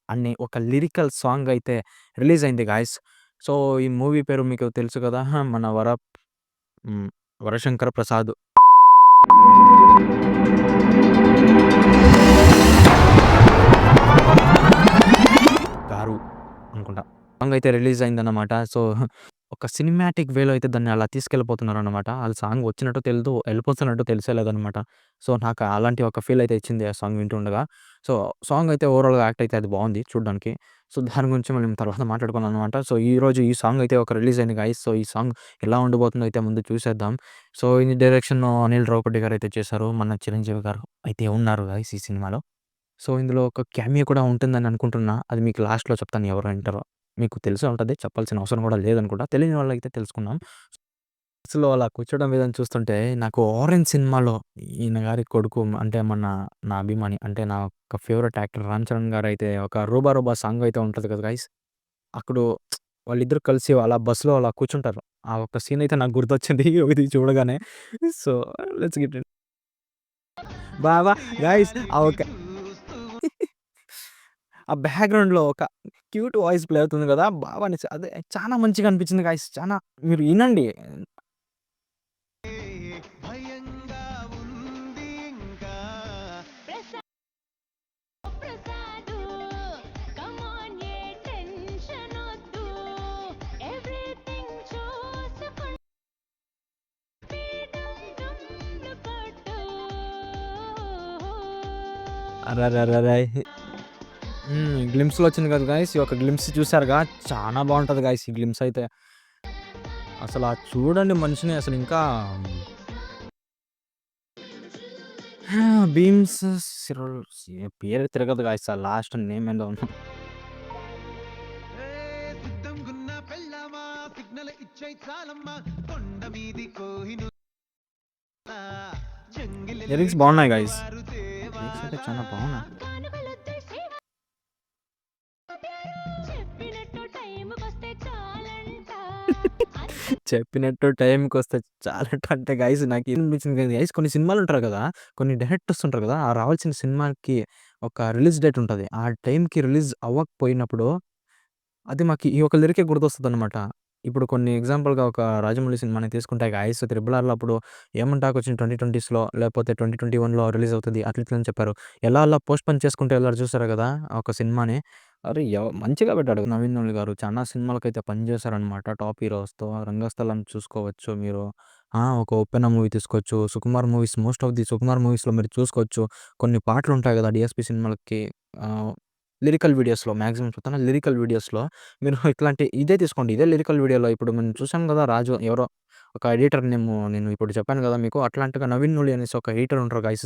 అనే ఒక lyrical song అయితే రిలీజ్ అయింది గాయ్స్. సో, ఈ మూవీ పేరు మీకు తెలుసు కదా! మన హ్మ్. 'వరశంకర ప్రసాద్' గారు అనుకుంటా. సాంగ్ అయితే రిలీజ్ అయిందన్నమాట. సో, ఒక సినిమాటిక్ వేలో అయితే దాన్ని అలా తీసుకెళ్ళిపోతున్నారన్నమాట. ఆళ్ళు సాంగ్ వచ్చినట్టు తెలీదు, ఎళ్ళిపోతున్నట్టు తెలిసేలేదన్నమాట. సో, నాకు అలాంటి ఒక ఫీల్ అయితే ఇచ్చింది ఆ సాంగ్ వింటుండగా. సో, సాంగ్ అయితే ఓవరాల్‌గా యాక్ట్ అయితే అది బావుంది చూడ్డానికి. సో, దాని గురించి మనం తర్వాత మాట్లాడుకుందామన్నమాట. సో, ఈరోజు ఈ సాంగ్ అయితే ఒక రిలీజ్ అయింది గైస్. సో, ఈ సాంగ్ ఎలా ఉండబోతుందో అయితే ముందు చూసేద్దాం. సో, ఈ డైరెక్షన్ అనిల్ రావిపూడి గారైతే చేశారు. మన చిరంజీవి గారు అయితే ఉన్నారు గైస్ ఈ సినిమాలో. సో, ఇందులో ఒక క్యామియో కూడా ఉంటుందని అనుకుంటున్నా. అది మీకు లాస్ట్‌లో చెప్తాను ఎవరు వింటారో. మీకు తెలిసే ఉంటది. చెప్పాల్సిన అవసరం కూడా లేదనుకుంటా. తెలియని వాళ్ళైతే తెలుసుకుందాం. బస్సులో అలా కూర్చోవడం వీళ్ళని చూస్తుంటే నాకు 'ఆరెంజ్' సినిమాలో ఈయన గారి కొడుకు అంటే నా అభిమాని అంటే నా ఒక ఫేవరెట్ యాక్టర్ 'రామ్ చరణ్' గారైతే ఒక 'రూబా రూబా' సాంగ్ అయితే ఉంటది కదా గైస్. అప్పుడు వాళ్ళిద్దరూ కలిసి అలా బస్సులో అలా కూర్చుంటారు. ఆ ఒక్క సీన్ అయితే నాకు గుర్తొచ్చింది ఇది చూడగానే. సో, లెట్స్ గెట్ ఇన్ బావ గైస్ ఆ ఒక ఆ బ్యాక్‌గ్రౌండ్‌లో ఒక క్యూట్ వాయిస్ ప్లే అవుతుంది గదా! బావ అనేసి అదే చానా మంచిగా అనిపించింది గైస్. చానా మీరు ఇనండి. భయంగా ఉంది ఇంకా ప్రసాదు కమాన్ ఏ టెన్షన్ వద్దు ఎవ్రీథింగ్ చూసుకుంటూ కొట్టు అరెరెరెరే! గ్లింప్స్‌లో వచ్చింది కదా గైస్! ఈ యొక్క గ్లింప్స్ చూసారుగా చానా బావుంటది గైస్ ఈ గ్లింప్స్ అయితే. అసల చూడండి మనిషిని అసలు ఇంకా బీమ్స్ సిరల్ పేరే తిరగదు గైస్ ఆ లాస్ట్ నేమ్ ఏందో సిద్ధంగున్న పెళ్ళామా సిగ్నల్ ఇచ్చై చాలమ్మా కొండ మీది కోహినూర్ లిరిక్స్ జంగిలెల్లి బాగున్నాయి గైస్. జాలువారు లిరిక్స్ అయితే దేవాగా చానా బాగున్నాయి. కానుకలొద్దు శివ చెప్పినట్టు టైంకొస్తే చాలంట అంత చెప్పినట్టు టైంకొస్తే చాలట అంటే గైస్ నాకేమనిపించింది గైస్ కొన్ని సినిమాలుంటారు కదా! కొన్ని డైరెక్టర్స్ ఉంటారు కదా! ఆ రావాల్సిన సినిమాకి ఒక రిలీజ్ డేట్ ఉంటది. ఆ టైంకి రిలీజ్ అవ్వకపోయినప్పుడు అది మాకు ఈ ఒక లిరికే గుర్తొస్తదనమాట. ఇప్పుడు కొన్ని ఎగ్జాంపుల్‌గా ఒక 'రాజమౌళి' సినిమాని తీసుకుంటే గాయ్స్ 'త్రిబుల్ ఆర్‌లో' అప్పుడు ఏమని టాకొచ్చింది 2020స్‌లో లేకపోతే 2021లో రిలీజ్ అవుతది అట్లా ఇట్లా అని చెప్పారు. ఎలా అలా పోస్ట్‌పోన్ చేసుకుంటూ వెళ్లారు చూసారు గదా! ఆ ఒక సినిమాని. అరే! మంచిగా పెట్టాడు 'నవీన్ నూలి' గారు. చానా సినిమాలకైతే పనిచేశారనమాట టాప్ హీరోస్‌తో. 'రంగస్థలం' చూసుకోవచ్చు మీరు. ఒక 'ఉప్పెన' మూవీ తీసుకోవచ్చు. 'Sukumar' movies most of the 'Sukumar' మూవీస్‌లో మీరు చూసుకోవచ్చు. కొన్ని పాటలుంటాయి గదా! 'డీఎస్‌పీ' సినిమాలకి ఆహ్, లిరికల్ వీడియోస్‌లో మాక్సిమం చూస్తాను. లిరికల్ వీడియోస్‌లో మీరు ఇట్లాంటి ఇదే తీసుకోండి. ఇదే లిరికల్ వీడియోలో ఇప్పుడు మనం చూసాం గదా! రాజు ఎవరో ఒక ఎడిటర్ నేను ఇప్పుడు చెప్పాను గదా! మీకు అట్లాంటిగా 'నవీన్ నూలి' అనేసి ఒక ఎడిటర్ ఉంటారు గైస్.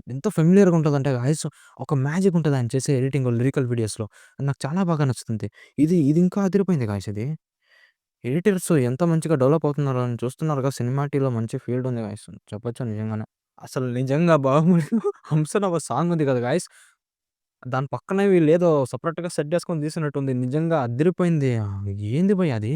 ఎంత ఫెమిలియర్‌గా ఉంటదంటే గైస్ ఒక మ్యాజిక్ ఉంటది ఆయన చేసే ఎడిటింగ్ లిరికల్ వీడియోస్‌లో. నాకు చాలా బాగా నచ్చుతుంది. ఇది ఇంకా అదిరిపోయింది గైస్ ఇది. ఎడిటర్స్ ఎంత మంచిగా డెవలప్ అవుతున్నారో అని చూస్తున్నారుగా సినిమాటిలో మంచి ఫీల్డ్ ఉంది గైస్. చెప్పొచ్చు నిజంగానే. అసలు నిజంగా 'బాహుబలిలో' 'హంసనవ' సాంగ్ ఉంది కదా గైస్! దాని పక్కనే వీళ్ళేదో సెపరేట్‌గా సెట్ చేసుకొని తీసినట్టుంది. నిజంగా అద్దిరిపోయింది. ఏంది భయ్ అది?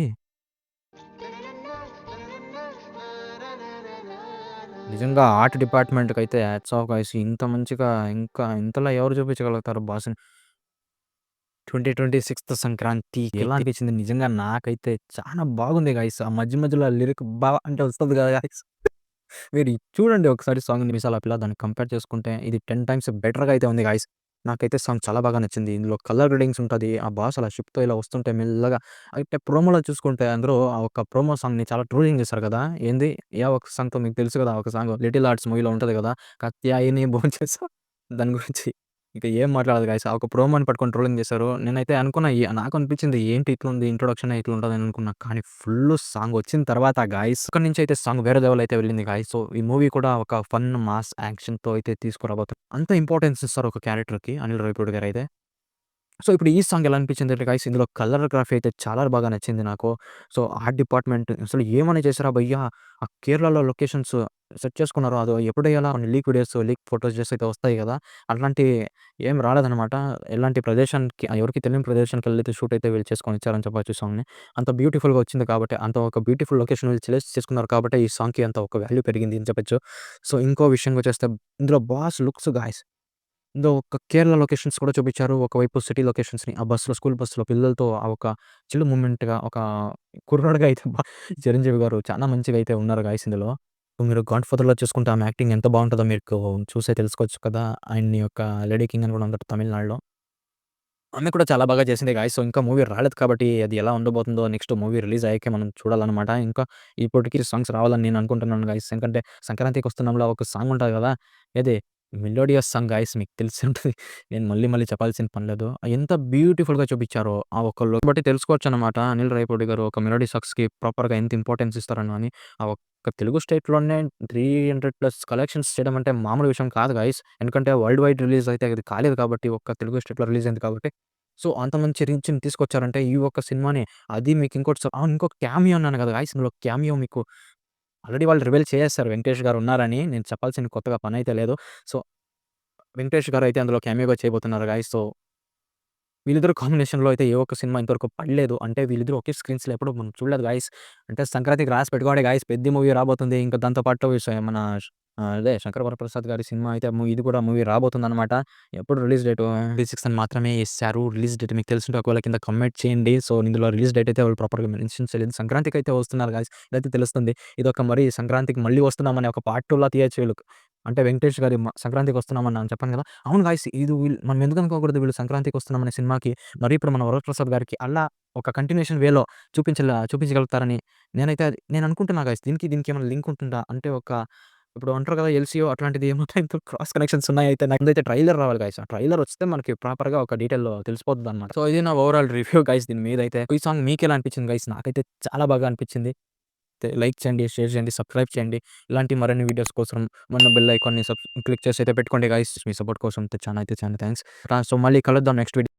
నిజంగా ఆర్ట్ డిపార్ట్‌మెంట్‌కైతే హాట్స్ ఆఫ్ గైస్. ఇంత మంచిగా ఇంకా ఇంతలా ఎవరు చూపించగలుగుతారు బాస్‌ని. 2026 సంక్రాంతి ఎలా అనిపించింది? నిజంగా నాకైతే చానా బాగుంది గైస్. ఆ మధ్య మధ్యలో ఆ లిరిక్ అంటే వస్తది కదా గైస్! మీరు ఇది చూడండి ఒకసారి సాంగ్ 'మిసాల పిల్ల' దాన్ని కంపేర్ చేసుకుంటే ఇది 10 టైమ్స్ బెటర్‌గా అయితే ఉంది గైస్. నాకైతే సాంగ్ చాలా బాగా నచ్చింది. ఇందులో కలర్ గ్రేడింగ్స్ ఉంటది. ఆ బాస్ అలా షిప్‌తో ఇలా వస్తుంటే మెల్లగా అయితే ప్రోమోలో చూసుకుంటే అందరూ ఆ ఒక్క ప్రోమో సాంగ్‌ని చాలా ట్రోలింగ్ చేశారు కదా! ఏంది ఏ ఒక్క సాంగ్‌తో మీకు తెలుసు కదా! ఆ ఒక సాంగ్ 'లిటిల్ హార్ట్స్' మూవీలో ఉంటది కదా! 'కత్యాయిని భోంచేసా' దాని గురించి ఇక ఏం మాట్లాడదు గైస్. ఆ ఒక ప్రోమోని పట్టుకొని ట్రోలింగ్ చేశారు. నేనైతే అనుకున్నా నాకు అనిపించింది ఏంటి ఇట్లుంది ఇంట్రొడక్షనే ఇట్లుంటదని అనుకున్నా. కానీ ఫుల్లు సాంగ్ వచ్చిన తర్వాత గైస్ అక్కడి నుంచి అయితే సాంగ్ వేరే లెవెల్ అయితే వెళ్ళింది గైస్. సో, ఈ మూవీ కూడా ఒక ఫన్, మాస్ యాక్షన్‌తో అయితే తీసుకురాబోతున్నారు. అంత ఇంపార్టెన్స్ ఇస్తారు ఒక క్యారెక్టర్‌కి అనిల్ రావిపూడి గారైతే. సో, ఇప్పుడు ఈ సాంగ్ ఎలా అనిపించిందంటే గైస్ ఇందులో కలర్‌గ్రఫీ అయితే చాలా బాగా నచ్చింది నాకు. సో, ఆర్ట్ డిపార్ట్‌మెంట్ అసలు ఏమని చేశారా భయ్యా! ఆ కేరళలో లొకేషన్స్ సెట్ చేసుకున్నారు. అది ఎప్పుడెయ్యాలా కొన్ని లీక్ వీడియోస్, లీక్ ఫోటోస్ అయితే వస్తాయి గదా! అట్లాంటివి ఏం రాలేదనమాట. ఎలాంటి ప్రదేశానికి ఎవరికీ తెలియని ప్రదేశానికెళ్ళైతే షూట్ అయితే వీళ్ళు చేసుకొనిచ్చారని చెప్పొచ్చు ఈ సాంగ్‌ని. అంత బ్యూటిఫుల్‌గా వచ్చింది కాబట్టి, అంత ఒక బ్యూటిఫుల్ లొకేషన్ వీళ్ళు సెలెక్ట్ చేసుకున్నారు కాబట్టి ఈ సాంగ్‌కి అంత ఒక వాల్యూ పెరిగింది అని చెప్పొచ్చు. సో, ఇంకో విషయంకొచ్చేస్తే ఇందులో బాస్ లుక్స్ గాయ్స్ ఇందులో ఒక కేరళ లొకేషన్స్ కూడా చూపిచ్చారు. ఒకవైపు సిటీ లొకేషన్స్‌ని ఆ బస్‌లో స్కూల్ బస్‌లో పిల్లలతో ఆ ఒక చిల్ మూమెంట్‌గా ఒక కుర్రోడుగా అయితే చిరంజీవి గారు చాలా మంచిగా అయితే ఉన్నారు గైస్ ఇందులో. మీరు 'గాడ్ ఫాదర్‌లో' చూసుకుంటే ఆమె యాక్టింగ్ ఎంత బావుంటదో మీకు చూసే తెలుసుకోవచ్చు కదా! ఆయన్ని యొక్క లేడీ కింగ్ అని కూడా అంటారు తమిళనాడులో. ఆమె కూడా చాలా బాగా చేసింది గాయ్స్. సో, ఇంకా మూవీ రాలేదు కాబట్టి అది ఎలా ఉండబోతుందో నెక్స్ట్ మూవీ రిలీజ్ అయ్యాకే మనం చూడాలనమాట. ఇంకా ఇప్పటికి సాంగ్స్ రావాలని నేను అనుకుంటున్నాను గాయ్స్. ఎందుకంటే 'సంక్రాంతికొస్తున్నాం'లో ఒక సాంగ్ ఉంటది గదా! ఏది మెలోడియస్ సాంగ్ గాయ్స్ మీకు తెలిసే ఉంటది. నేను మళ్ళీ మళ్ళీ చెప్పాల్సిన పని లేదు. ఎంత బ్యూటిఫుల్‌గా చూపిచ్చారో ఆ ఒక్క లుక్ బట్టి తెలుసుకోవచ్చనమాట. అనిల్ రావిపూడి గారు ఒక మెలోడీ సాంగ్స్‌కి ప్రాపర్‌గా ఎంత ఇంపార్టెన్స్ ఇస్తారని అని. ఆ ఒక్క తెలుగు స్టేట్‌లోనే 300+ కలెక్షన్స్ చేయడం అంటే మామూలు విషయం కాదు గాయ్స్. ఎందుకంటే వరల్డ్ వైడ్ రిలీజ్ అయితే అది కాలేదు కాబట్టి ఒక్క తెలుగు స్టేట్‌లో రిలీజ్ అయింది కాబట్టి. సో, అంత మంచి రీచ్‌ని తీసుకొచ్చారంటే ఈ ఒక్క సినిమాని అది మీకు ఇంకోటి ఇంకొక క్యామియో అన్నాను కదా గాయ్స్! ఇందులో క్యామియో మీకు ఆల్రెడీ వాళ్ళు రివీల్ చేసేసారు 'వెంకటేష్' గారు ఉన్నారని. నేను చెప్పాల్సిన కొత్తగా పనైతే లేదు. సో, 'వెంకటేష్' గారు అయితే అందులో క్యామియోగా చేయబోతున్నారు గాయ్స్. సో, వీళ్ళిద్దరు కాంబినేషన్‌లో అయితే ఏ ఒక్క సినిమా ఇంతవరకు పడలేదు. అంటే వీళ్ళిద్దరూ ఒకే స్క్రీన్స్‌లో ఎప్పుడు మనం చూడలేదు గాయ్స్. అంటే సంక్రాంతికి రాసి పెట్టుకోండి గాయ్స్ పెద్ది మూవీ రాబోతుంది. ఇంకా దాంతో పాటు మన అదే 'శంకర వరప్రసాద్' గారి సినిమా అయితే ఇది కూడా మూవీ రాబోతుందనమాట. ఎప్పుడు రిలీజ్ డేటు 26 అని మాత్రమే ఇచ్చారు. రిలీజ్ డేట్ మీకు తెలిసుంటే ఒకవేళ కింద కామెంట్ చేయండి. సో, ఇందులో రిలీజ్ డేట్ అయితే వాళ్ళు ప్రాపర్‌గా మెన్షన్ చేయలేదు. సంక్రాంతికైతే వస్తున్నారు గాయ్స్. ఇదైతే తెలుస్తుంది. ఇదొక మరి సంక్రాంతికి మళ్ళీ వస్తున్నామని ఒక పార్ట్ 2లా తీయొచ్చు వీళ్ళు. అంటే 'వెంకటేష్' గారి సంక్రాంతికొస్తున్నామని అని చెప్పాను కదా! అవును గాయ్స్ ఇది మనం ఎందుకు అనుకోకూడదు వీళ్ళు సంక్రాంతికొస్తున్నామనే సినిమాకి మరి ఇప్పుడు మన వరప్రసాద్ గారికి అలా ఒక కంటిన్యూయేషన్ వేలో చూపించగలుగుతారని నేను అనుకుంటున్నా గైస్. దీనికి ఏమైనా లింక్ ఉంటుందా? అంటే ఇప్పుడు అంటారు కదా! ఎల్‌సీఓ అట్లాంటిది ఏమన్నా ఇందులో క్రాస్ కనెక్షన్స్ ఉన్నాయయితే నాకు ముందైతే ట్రైలర్ రావాలి గైస్. ఆ ట్రైలర్ వస్తే మనకి ప్రాపర్‌గా ఒక డీటెయిల్‌లో తెలిసిపోద్దనమాట. సో, ఇది నా ఓవరాల్ రివ్యూ గైస్ దీని మీదైతే. ఈ సాంగ్ మీకెలా అనిపించింది గైస్? నాకైతే చాలా బాగా అనిపించింది. లైక్ చేయండి, షేర్ చేయండి, సబ్స్క్రైబ్ చేయండి. ఇలాంటి మరిన్ని వీడియోస్ కోసం మన బెల్ ఐకాన్‌ని క్లిక్ చేసి అయితే పెట్టుకోండి గైస్. మీ సపోర్ట్ కోసం చాలా థాంక్స్. సో, మళ్ళీ కలుద్దాం నెక్స్ట్ వీడియో